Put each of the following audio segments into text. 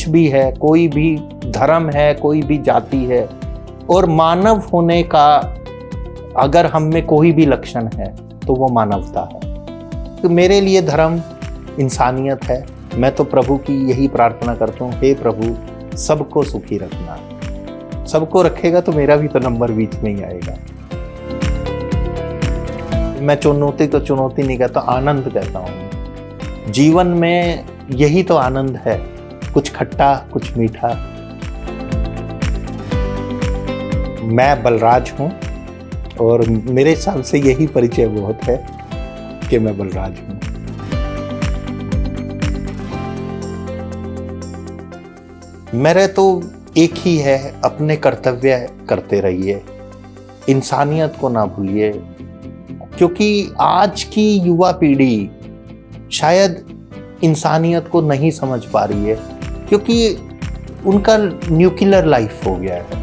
कुछ भी है, कोई भी धर्म है, कोई भी जाति है, और मानव होने का अगर हम में कोई भी लक्षण है तो वो मानवता है। तो मेरे लिए धर्म इंसानियत है। मैं तो प्रभु की यही प्रार्थना करता हूँ, हे प्रभु सबको सुखी रखना। सबको रखेगा तो मेरा भी तो नंबर बीच में ही आएगा। मैं चुनौती को चुनौती नहीं कहता, आनंद कहता हूँ। जीवन में यही तो आनंद है, कुछ खट्टा कुछ मीठा। मैं बलराज हूँ और मेरे हिसाब से यही परिचय बहुत है कि मैं बलराज हूँ। मेरे तो एक ही है, अपने कर्तव्य करते रहिए, इंसानियत को ना भूलिए, क्योंकि आज की युवा पीढ़ी शायद इंसानियत को नहीं समझ पा रही है, क्योंकि उनका न्यूक्लियर लाइफ हो गया है।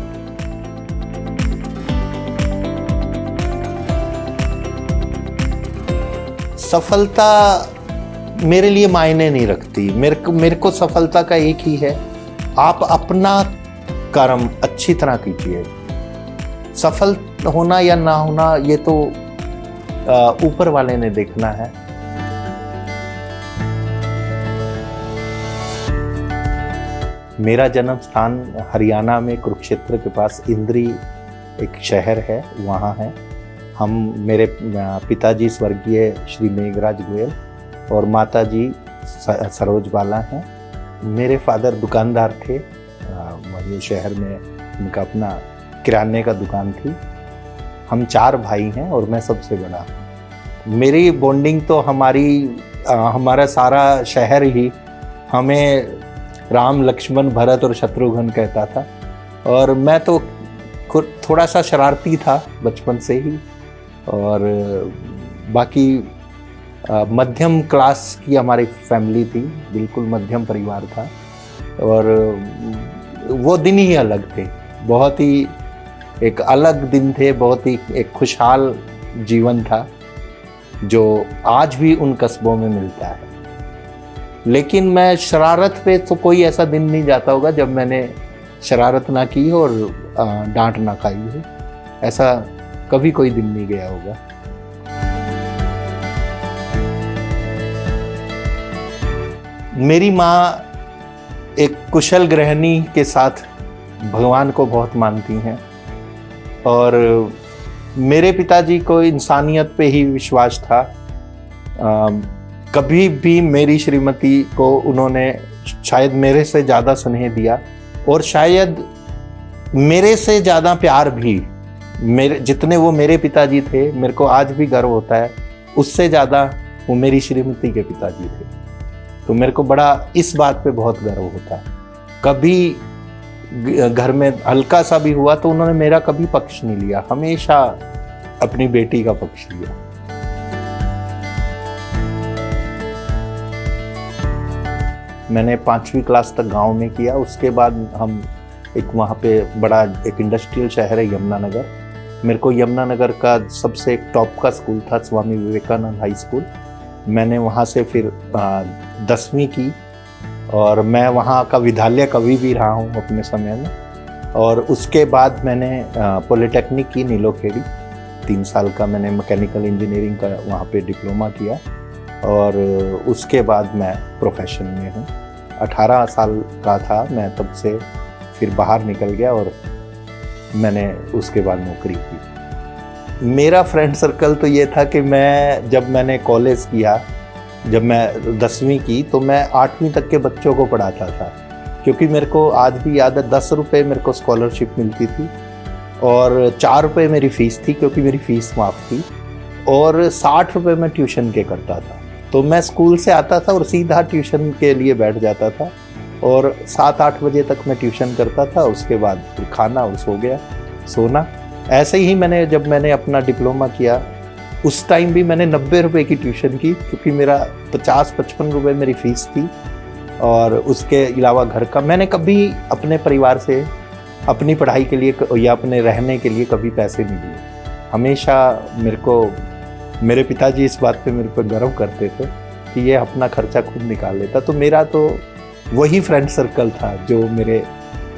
सफलता मेरे लिए मायने नहीं रखती। मेरे को सफलता का एक ही है, आप अपना कर्म अच्छी तरह कीजिए। सफल होना या ना होना ये तो ऊपर वाले ने देखना है। मेरा जन्म स्थान हरियाणा में कुरुक्षेत्र के पास इंद्री एक शहर है, वहाँ है। हम मेरे पिताजी स्वर्गीय श्री मेघराज गोयल और माताजी सरोज बाला हैं। मेरे फादर दुकानदार थे, वही शहर में उनका अपना किराने का दुकान थी। हम 4 भाई हैं और मैं सबसे बड़ा हूँ। मेरी बॉन्डिंग तो हमारा सारा शहर ही हमें राम लक्ष्मण भरत और शत्रुघ्न कहता था, और मैं तो थोड़ा सा शरारती था बचपन से ही, और बाकी मध्यम क्लास की हमारी फैमिली थी, बिल्कुल मध्यम परिवार था। और वो दिन ही अलग थे, बहुत ही एक अलग दिन थे, बहुत ही एक खुशहाल जीवन था जो आज भी उन कस्बों में मिलता है। लेकिन मैं शरारत पे तो कोई ऐसा दिन नहीं जाता होगा जब मैंने शरारत ना की और डांट ना खाई हो, ऐसा कभी कोई दिन नहीं गया होगा। मेरी माँ एक कुशल गृहिणी के साथ भगवान को बहुत मानती हैं, और मेरे पिताजी को इंसानियत पे ही विश्वास था। कभी भी मेरी श्रीमती को उन्होंने शायद मेरे से ज़्यादा स्नेह दिया, और शायद मेरे से ज़्यादा प्यार भी, मेरे जितने वो मेरे पिताजी थे, मेरे को आज भी गर्व होता है, उससे ज़्यादा वो मेरी श्रीमती के पिताजी थे। तो मेरे को बड़ा इस बात पे बहुत गर्व होता है। कभी घर में हल्का सा भी हुआ तो उन्होंने मेरा कभी पक्ष नहीं लिया, हमेशा अपनी बेटी का पक्ष लिया। मैंने 5वीं क्लास तक गांव में किया, उसके बाद हम वहाँ पे बड़ा एक इंडस्ट्रियल शहर है यमुनानगर। मेरे को यमुनानगर का सबसे टॉप का स्कूल था स्वामी विवेकानंद हाई स्कूल। मैंने वहाँ से फिर 10वीं की, और मैं वहाँ का विद्यालय कवि भी रहा हूँ अपने समय में। और उसके बाद मैंने पॉलिटेक्निक की नीलोखेड़ी, 3 साल का मैंने मैकेनिकल इंजीनियरिंग का वहाँ पे डिप्लोमा किया, और उसके बाद मैं प्रोफेशन में हूँ। 18 साल का था मैं तब से फिर बाहर निकल गया और मैंने उसके बाद नौकरी की। मेरा फ्रेंड सर्कल तो ये था कि जब मैंने कॉलेज किया, जब मैं 10वीं की, तो मैं 8वीं तक के बच्चों को पढ़ाता था, क्योंकि मेरे को आज भी याद है 10 रुपये मेरे को स्कॉलरशिप मिलती थी, और 4 रुपये मेरी फ़ीस थी क्योंकि मेरी फ़ीस माफ़ थी, और 60 रुपये मैं ट्यूशन के करता था। तो मैं स्कूल से आता था और सीधा ट्यूशन के लिए बैठ जाता था, और 7-8 बजे तक मैं ट्यूशन करता था। उसके बाद फिर खाना और सो गया, सोना। ऐसे ही जब मैंने अपना डिप्लोमा किया, उस टाइम भी मैंने 90 रुपये की ट्यूशन की, क्योंकि मेरा 50-55 रुपये मेरी फ़ीस थी, और उसके अलावा घर का मैंने कभी अपने परिवार से अपनी पढ़ाई के लिए या अपने रहने के लिए कभी पैसे नहीं दिए। हमेशा मेरे पिताजी इस बात पे मेरे पर गर्व करते थे कि ये अपना खर्चा खुद निकाल लेता। तो मेरा तो वही फ्रेंड सर्कल था जो मेरे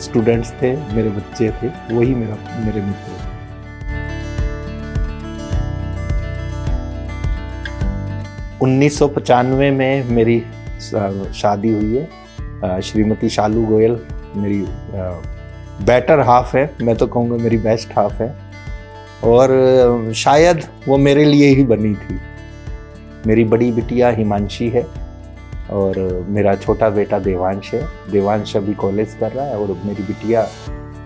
स्टूडेंट्स थे, मेरे बच्चे थे, वही मेरे मित्र थे। 1995 में मेरी शादी हुई है। श्रीमती शालू गोयल मेरी बेटर हाफ है, मैं तो कहूँगा मेरी बेस्ट हाफ है, और शायद वो मेरे लिए ही बनी थी। मेरी बड़ी बिटिया हिमांशी है और मेरा छोटा बेटा देवांश है। देवांश अभी कॉलेज कर रहा है और मेरी बिटिया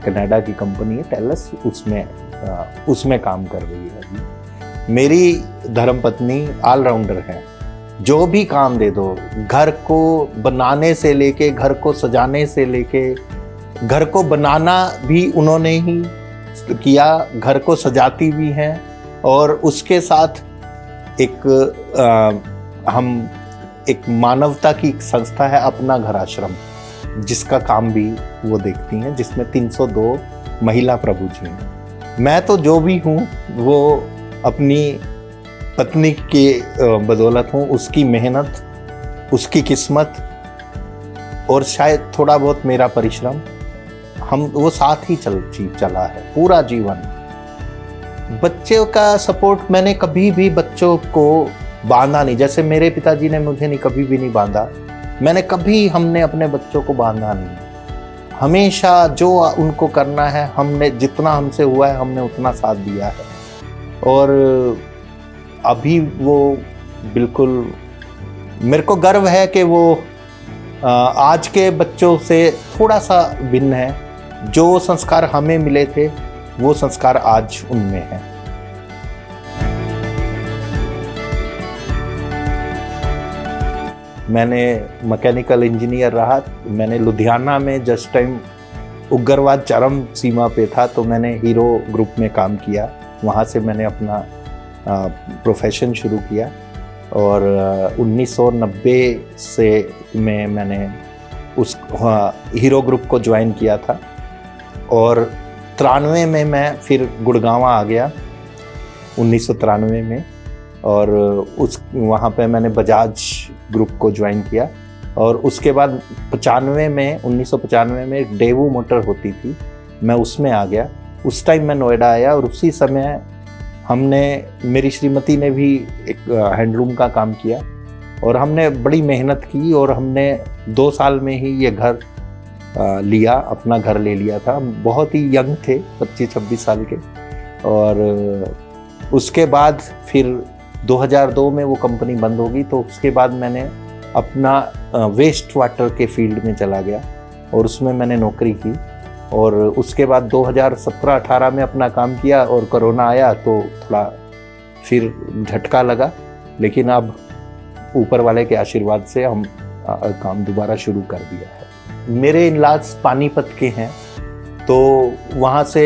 कनाडा की कंपनी है टेलस, उसमें काम कर रही है अभी। मेरी धर्मपत्नी ऑलराउंडर है, जो भी काम दे दो, घर को बनाने से लेके, घर को सजाने से लेके, घर को बनाना भी उन्होंने ही किया, घर को सजाती भी हैं, और उसके साथ हम एक मानवता की संस्था है अपना घर आश्रम, जिसका काम भी वो देखती हैं, जिसमें 302 महिला प्रभु जी हैं। मैं तो जो भी हूँ वो अपनी पत्नी के बदौलत हूँ, उसकी मेहनत, उसकी किस्मत और शायद थोड़ा बहुत मेरा परिश्रम, हम वो साथ ही चला है पूरा जीवन। बच्चों का सपोर्ट, मैंने कभी भी बच्चों को बांधा नहीं, जैसे मेरे पिताजी ने मुझे कभी भी नहीं बांधा, हमने अपने बच्चों को बांधा नहीं। हमेशा जो उनको करना है, हमने जितना हमसे हुआ है हमने उतना साथ दिया है, और अभी वो बिल्कुल, मेरे को गर्व है कि वो आज के बच्चों से थोड़ा सा भिन्न है। जो संस्कार हमें मिले थे वो संस्कार आज उनमें है। मैंने मैकेनिकल इंजीनियर रहा। मैंने लुधियाना में जिस टाइम उग्रवाद चरम सीमा पे था, तो मैंने हीरो ग्रुप में काम किया। वहाँ से मैंने अपना प्रोफेशन शुरू किया, और 1990 से मैंने उस हीरो ग्रुप को ज्वाइन किया था, और 93 में मैं फिर गुड़गांव आ गया 1993 में, और वहाँ पे मैंने बजाज ग्रुप को ज्वाइन किया। और उसके बाद 1995 में डेवू मोटर होती थी, मैं उसमें आ गया। उस टाइम मैं नोएडा आया, और उसी समय मेरी श्रीमती ने भी एक हैंडलूम का काम किया, और हमने बड़ी मेहनत की, और हमने 2 साल में ही ये घर लिया, अपना घर ले लिया था। हम बहुत ही यंग थे, 25-26 साल के। और उसके बाद फिर 2002 में वो कंपनी बंद होगी, तो उसके बाद मैंने अपना वेस्ट वाटर के फील्ड में चला गया, और उसमें मैंने नौकरी की। और उसके बाद 2017-18 में अपना काम किया, और कोरोना आया तो थोड़ा फिर झटका लगा, लेकिन अब ऊपर वाले के आशीर्वाद से हम काम दोबारा शुरू कर दिया है। मेरे इन-लॉज पानीपत के हैं, तो वहाँ से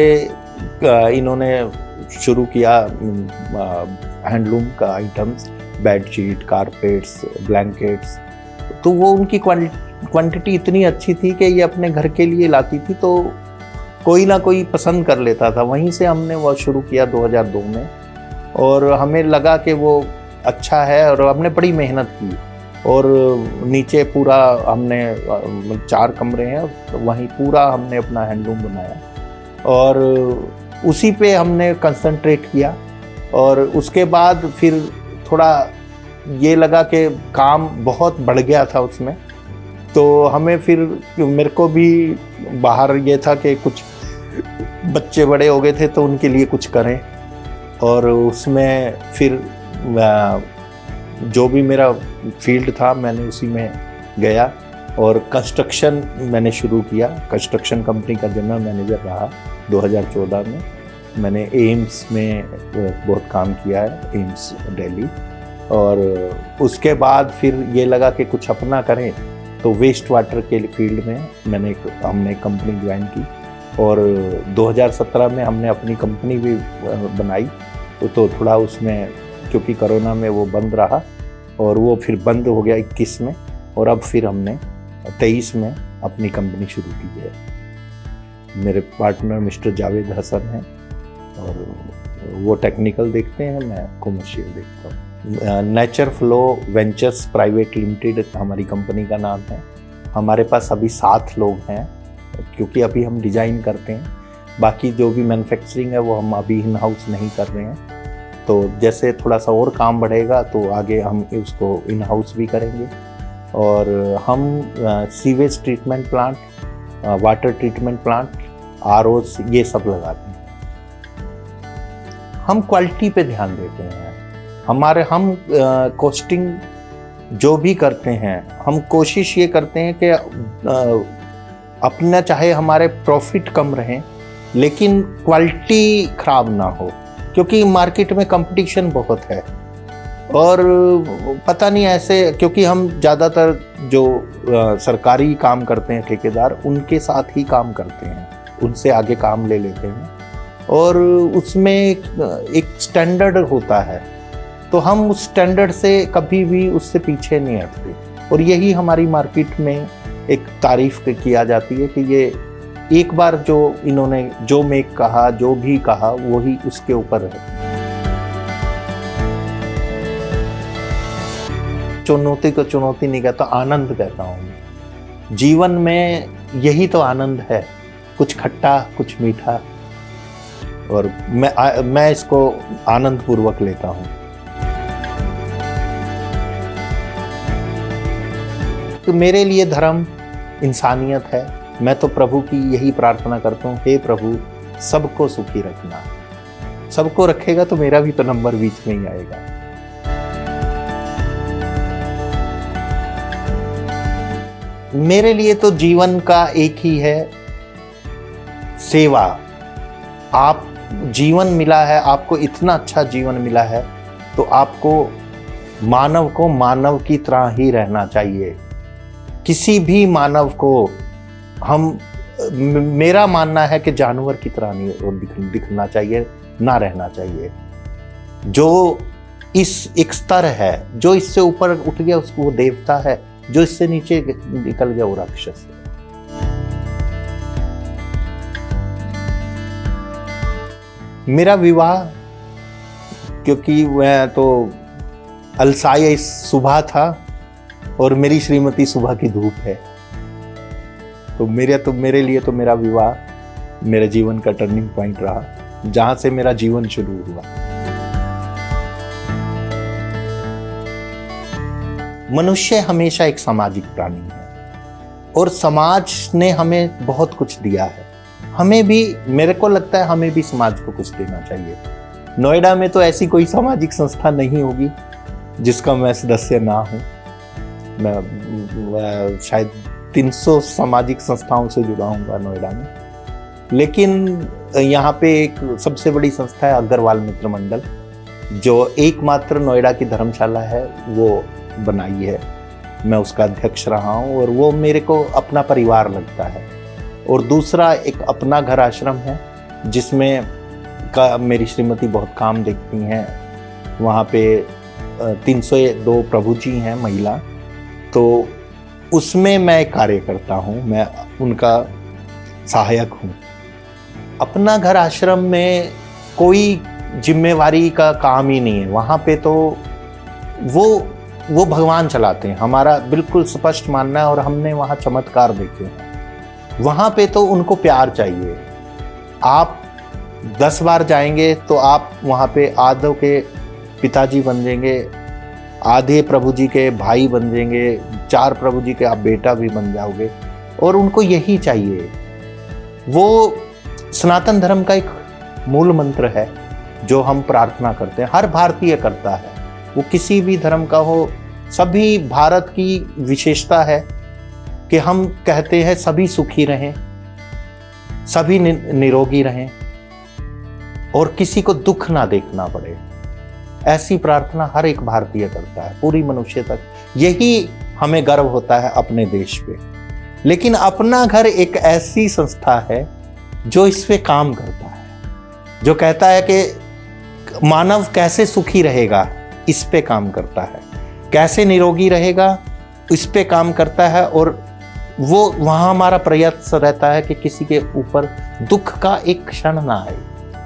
इन्होंने शुरू किया हैंडलूम का आइटम्स, बेडशीट, कारपेट्स, ब्लैंकेट्स। तो वो उनकी क्वांटिटी इतनी अच्छी थी कि ये अपने घर के लिए लाती थी, तो कोई ना कोई पसंद कर लेता था। वहीं से हमने वो शुरू किया 2002 में, और हमें लगा कि वो अच्छा है, और हमने बड़ी मेहनत की। और नीचे पूरा हमने 4 कमरे हैं, तो वहीं पूरा हमने अपना हैंडलूम बनाया, और उसी पे हमने कंसंट्रेट किया। और उसके बाद फिर थोड़ा ये लगा कि काम बहुत बढ़ गया था उसमें, तो हमें फिर, मेरे को भी बाहर ये था कि कुछ बच्चे बड़े हो गए थे तो उनके लिए कुछ करें, और उसमें फिर जो भी मेरा फील्ड था मैंने उसी में गया, और कंस्ट्रक्शन मैंने शुरू किया। कंस्ट्रक्शन कंपनी का जनरल मैनेजर रहा 2014 में। मैंने एम्स में बहुत काम किया है, एम्स दिल्ली। और उसके बाद फिर ये लगा कि कुछ अपना करें, तो वेस्ट वाटर के फील्ड में हमने कंपनी ज्वाइन की, और 2017 में हमने अपनी कंपनी भी बनाई। तो थोड़ा उसमें, क्योंकि कोरोना में वो बंद रहा, और वो फिर बंद हो गया 21 में, और अब फिर हमने 23 में अपनी कंपनी शुरू की है। मेरे पार्टनर मिस्टर जावेद हसन हैं, और वो टेक्निकल देखते हैं, मैं कॉमर्शियल देखता हूँ। Nature flow ventures private limited हमारी कंपनी का नाम है, हमारे पास अभी 7 लोग हैं, क्योंकि अभी हम डिज़ाइन करते हैं। बाकी जो भी मैन्युफैक्चरिंग है वो हम अभी इन हाउस नहीं कर रहे हैं। तो जैसे थोड़ा सा और काम बढ़ेगा तो आगे हम उसको इन हाउस भी करेंगे। और हम sewage treatment plant, water treatment plant, ROs, ये सब लगाते हैं। हम क्वालिटी पे ध्यान देते हैं। हम कॉस्टिंग जो भी करते हैं, हम कोशिश ये करते हैं कि अपना चाहे हमारे प्रॉफिट कम रहें लेकिन क्वालिटी खराब ना हो, क्योंकि मार्केट में कंपटीशन बहुत है। और पता नहीं ऐसे, क्योंकि हम ज़्यादातर जो सरकारी काम करते हैं ठेकेदार, उनके साथ ही काम करते हैं, उनसे आगे काम ले लेते हैं और उसमें एक स्टैंडर्ड होता है, तो हम उस स्टैंडर्ड से कभी भी उससे पीछे नहीं हटते। और यही हमारी मार्केट में एक तारीफ किया जाती है कि ये एक बार जो इन्होंने जो मेक कहा, जो भी कहा, वही उसके ऊपर है। चुनौती को चुनौती नहीं कहता, आनंद कहता हूँ। जीवन में यही तो आनंद है, कुछ खट्टा कुछ मीठा, और मैं इसको आनंद पूर्वक लेता हूँ। तो मेरे लिए धर्म इंसानियत है। मैं तो प्रभु की यही प्रार्थना करता हूँ, हे प्रभु सबको सुखी रखना। सबको रखेगा तो मेरा भी तो नंबर बीच में ही आएगा। मेरे लिए तो जीवन का एक ही है, सेवा। आप जीवन मिला है, आपको इतना अच्छा जीवन मिला है, तो आपको मानव को मानव की तरह ही रहना चाहिए। किसी भी मानव को मेरा मानना है कि जानवर की तरह नहीं दिखना चाहिए, ना रहना चाहिए। जो इस एक स्तर है, जो इससे ऊपर उठ गया उसको वो देवता है, जो इससे नीचे निकल गया वो राक्षस है। मेरा विवाह, क्योंकि वह तो अलसाई सुबह था और मेरी श्रीमती सुबह की धूप है, तो मेरे लिए तो मेरा विवाह मेरे जीवन का टर्निंग पॉइंट रहा, जहां से मेरा जीवन शुरू हुआ। मनुष्य हमेशा एक सामाजिक प्राणी है और समाज ने हमें बहुत कुछ दिया है। हमें भी, मेरे को लगता है हमें भी समाज को कुछ देना चाहिए। नोएडा में तो ऐसी कोई सामाजिक संस्था नहीं होगी जिसका मैं सदस्य ना हूं। मैं शायद 300 सामाजिक संस्थाओं से जुड़ा हूँ नोएडा में, लेकिन यहाँ पे एक सबसे बड़ी संस्था है अग्रवाल मित्र मंडल, जो एकमात्र नोएडा की धर्मशाला है वो बनाई है। मैं उसका अध्यक्ष रहा हूँ और वो मेरे को अपना परिवार लगता है। और दूसरा एक अपना घर आश्रम है जिसमें मेरी श्रीमती बहुत काम देखती हैं। वहाँ पे 302 प्रभु जी हैं महिला, तो उसमें मैं कार्य करता हूँ, मैं उनका सहायक हूँ। अपना घर आश्रम में कोई जिम्मेवारी का काम ही नहीं है। वहाँ पे तो वो भगवान चलाते हैं, हमारा बिल्कुल स्पष्ट मानना है। और हमने वहाँ चमत्कार देखे हैं। वहाँ पे तो उनको प्यार चाहिए। आप 10 बार जाएंगे तो आप वहाँ पे आधों के पिताजी बन जाएंगे, आधे प्रभु जी के भाई बन जाएंगे, 4 प्रभु जी के आप बेटा भी बन जाओगे। और उनको यही चाहिए। वो सनातन धर्म का एक मूल मंत्र है जो हम प्रार्थना करते हैं, हर भारतीय करता है, वो किसी भी धर्म का हो। सभी भारत की विशेषता है कि हम कहते हैं सभी सुखी रहें, सभी निरोगी रहें और किसी को दुख ना देखना पड़े। ऐसी प्रार्थना हर एक भारतीय करता है, पूरी मनुष्य तक। यही हमें गर्व होता है अपने देश पे। लेकिन अपना घर एक ऐसी संस्था है जो इस पे काम करता है, जो कहता है कि मानव कैसे सुखी रहेगा, इस पे काम करता है, कैसे निरोगी रहेगा, इस पे काम करता है। और वो वहाँ हमारा प्रयास रहता है कि किसी के ऊपर दुख का एक क्षण ना आए,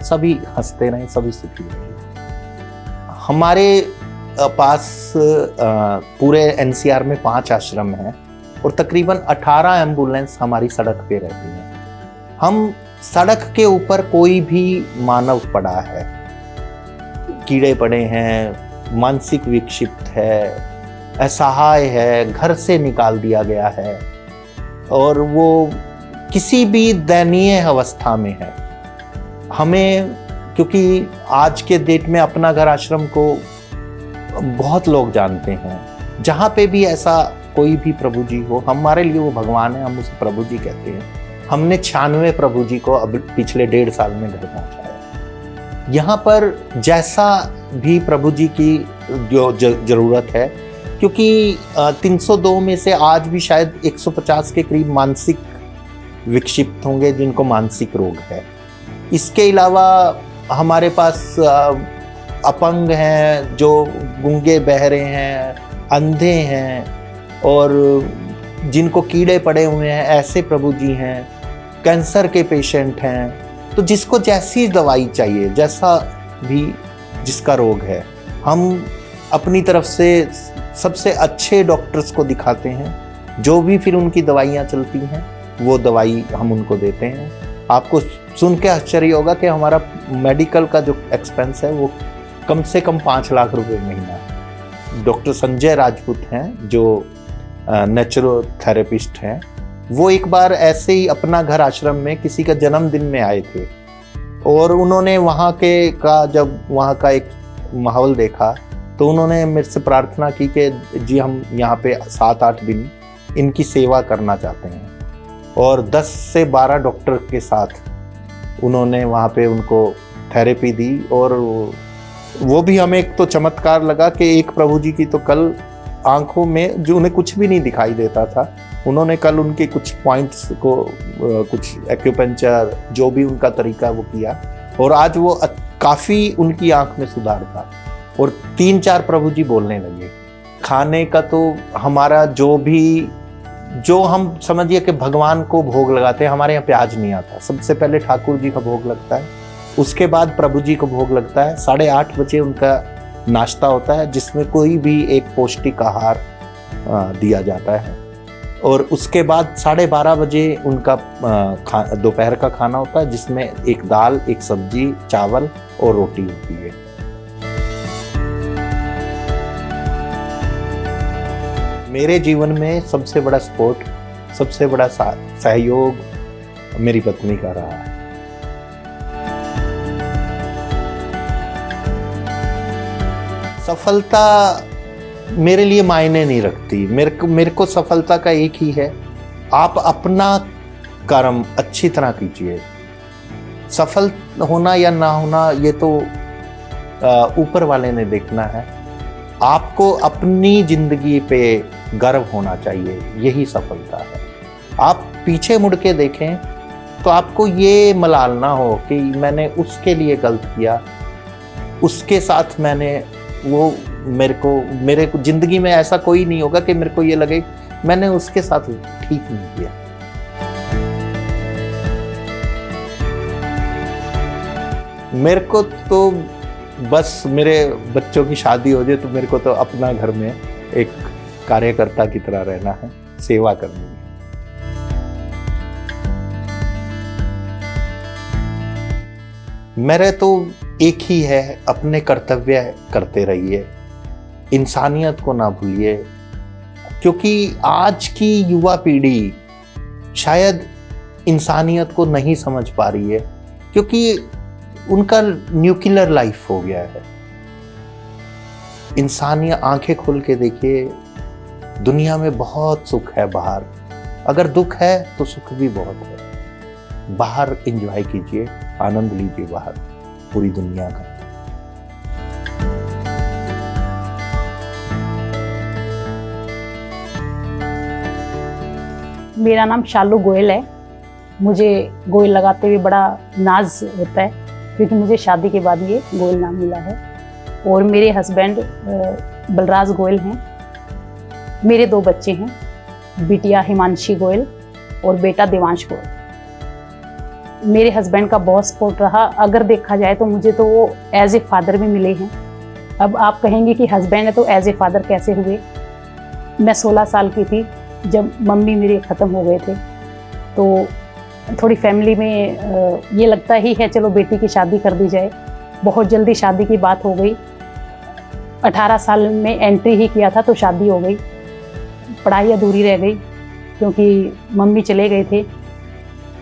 सभी हंसते रहें, सभी सुखी रहें। हमारे पास पूरे एनसीआर में 5 आश्रम हैं और तकरीबन 18 एम्बुलेंस हमारी सड़क पे रहती हैं। हम सड़क के ऊपर कोई भी मानव पड़ा है, कीड़े पड़े हैं, मानसिक विक्षिप्त है, असहाय है, घर से निकाल दिया गया है और वो किसी भी दयनीय अवस्था में है, हमें, क्योंकि आज के डेट में अपना घर आश्रम को बहुत लोग जानते हैं, जहाँ पे भी ऐसा कोई भी प्रभु जी हो, हमारे लिए वो भगवान है, हम उसे प्रभु जी कहते हैं। हमने 96 प्रभु जी को अब पिछले 1.5 साल में घर पहुंचाया। यहाँ पर जैसा भी प्रभु जी की जो जरूरत है, क्योंकि 302 में से आज भी शायद 150 के करीब मानसिक विक्षिप्त होंगे जिनको मानसिक रोग है। इसके अलावा हमारे पास अपंग हैं, जो गूंगे बहरे हैं, अंधे हैं और जिनको कीड़े पड़े हुए हैं, ऐसे प्रभु जी हैं, कैंसर के पेशेंट हैं। तो जिसको जैसी दवाई चाहिए, जैसा भी जिसका रोग है, हम अपनी तरफ से सबसे अच्छे डॉक्टर्स को दिखाते हैं। जो भी फिर उनकी दवाइयाँ चलती हैं वो दवाई हम उनको देते हैं। आपको सुन के आश्चर्य होगा कि हमारा मेडिकल का जो एक्सपेंस है वो कम से कम 5 लाख रुपए महीना है। डॉक्टर संजय राजपूत हैं जो नेचुरोथेरेपिस्ट हैं, वो एक बार ऐसे ही अपना घर आश्रम में किसी का जन्मदिन में आए थे और उन्होंने वहाँ जब वहाँ का एक माहौल देखा तो उन्होंने मेरे से प्रार्थना की कि जी हम यहाँ पे 7-8 दिन इनकी सेवा करना चाहते हैं। और 10 से 12 डॉक्टर के साथ उन्होंने वहाँ पे उनको थेरेपी दी और वो भी हमें एक तो चमत्कार लगा कि एक प्रभु जी की तो कल आंखों में जो उन्हें कुछ भी नहीं दिखाई देता था, उन्होंने कल उनके कुछ पॉइंट्स को कुछ एक्यूपंक्चर जो भी उनका तरीका वो किया और आज वो काफ़ी उनकी आंख में सुधार था और 3-4 प्रभु जी बोलने लगे। खाने का तो हमारा जो हम समझिए कि भगवान को भोग लगाते हैं, हमारे यहाँ प्याज नहीं आता। सबसे पहले ठाकुर जी का भोग लगता है, उसके बाद प्रभु जी को भोग लगता है। 8:30 बजे उनका नाश्ता होता है जिसमें कोई भी एक पौष्टिक आहार दिया जाता है और उसके बाद 12:30 बजे उनका दोपहर का खाना होता है जिसमें एक दाल, एक सब्जी, चावल और रोटी होती है। मेरे जीवन में सबसे बड़ा सपोर्ट, सबसे बड़ा सहयोग मेरी पत्नी का रहा है। सफलता मेरे लिए मायने नहीं रखती। मेरे को सफलता का एक ही है, आप अपना कर्म अच्छी तरह कीजिए। सफल होना या ना होना ये तो ऊपर वाले ने देखना है। आपको अपनी जिंदगी पे गर्व होना चाहिए, यही सफलता है। आप पीछे मुड़ के देखें तो आपको ये मलाल ना हो कि मैंने उसके लिए गलत किया, उसके साथ मैंने वो मेरे को जिंदगी में ऐसा कोई नहीं होगा कि मेरे को ये लगे मैंने उसके साथ ठीक नहीं किया। मेरे को तो बस मेरे बच्चों की शादी हो जाए तो मेरे को तो अपना घर में एक कार्यकर्ता की तरह रहना है, सेवा करनी है। मेरे तो एक ही है, अपने कर्तव्य करते रहिए, इंसानियत को ना भूलिए, क्योंकि आज की युवा पीढ़ी शायद इंसानियत को नहीं समझ पा रही है क्योंकि उनका न्यूक्लियर लाइफ हो गया है। इंसानियत, आंखें खोल के देखिए, दुनिया में बहुत सुख है बाहर, अगर दुख है तो सुख भी बहुत है। बाहर एंजॉय कीजिए, आनंद लीजिए बाहर पूरी दुनिया का। मेरा नाम शालू गोयल है। मुझे गोयल लगाते हुए बड़ा नाज होता है क्योंकि मुझे शादी के बाद ये गोयल नाम मिला है। और मेरे हस्बैंड बलराज गोयल हैं। मेरे 2 बच्चे हैं, बिटिया हिमांशी गोयल और बेटा देवांश गोयल। मेरे हस्बैंड का बहुत सपोर्ट रहा। अगर देखा जाए तो मुझे तो वो एज ए फादर भी मिले हैं। अब आप कहेंगे कि हस्बैंड है तो एज ए फादर कैसे हुए। मैं 16 साल की थी, जब मम्मी मेरे ख़त्म हो गए थे तो थोड़ी फैमिली में ये लगता ही है चलो बेटी की शादी कर दी जाए। बहुत जल्दी शादी की बात हो गई। 18 साल में एंट्री ही किया था तो शादी हो गई। पढ़ाई अधूरी रह गई क्योंकि मम्मी चले गए थे।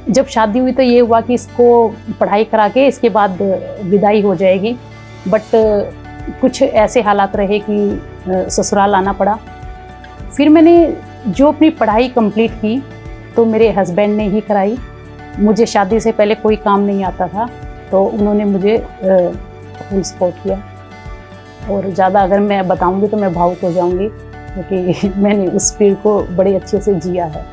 जब शादी हुई तो ये हुआ कि इसको पढ़ाई करा के इसके बाद विदाई हो जाएगी, बट कुछ ऐसे हालात रहे कि ससुराल आना पड़ा। फिर मैंने जो अपनी पढ़ाई कंप्लीट की तो मेरे हस्बैंड ने ही कराई। मुझे शादी से पहले कोई काम नहीं आता था तो उन्होंने मुझे फुल सपोर्ट किया। और ज़्यादा अगर मैं बताऊंगी तो मैं भावुक हो जाऊंगी क्योंकि मैंने उस फील्ड को बड़े अच्छे से जिया है।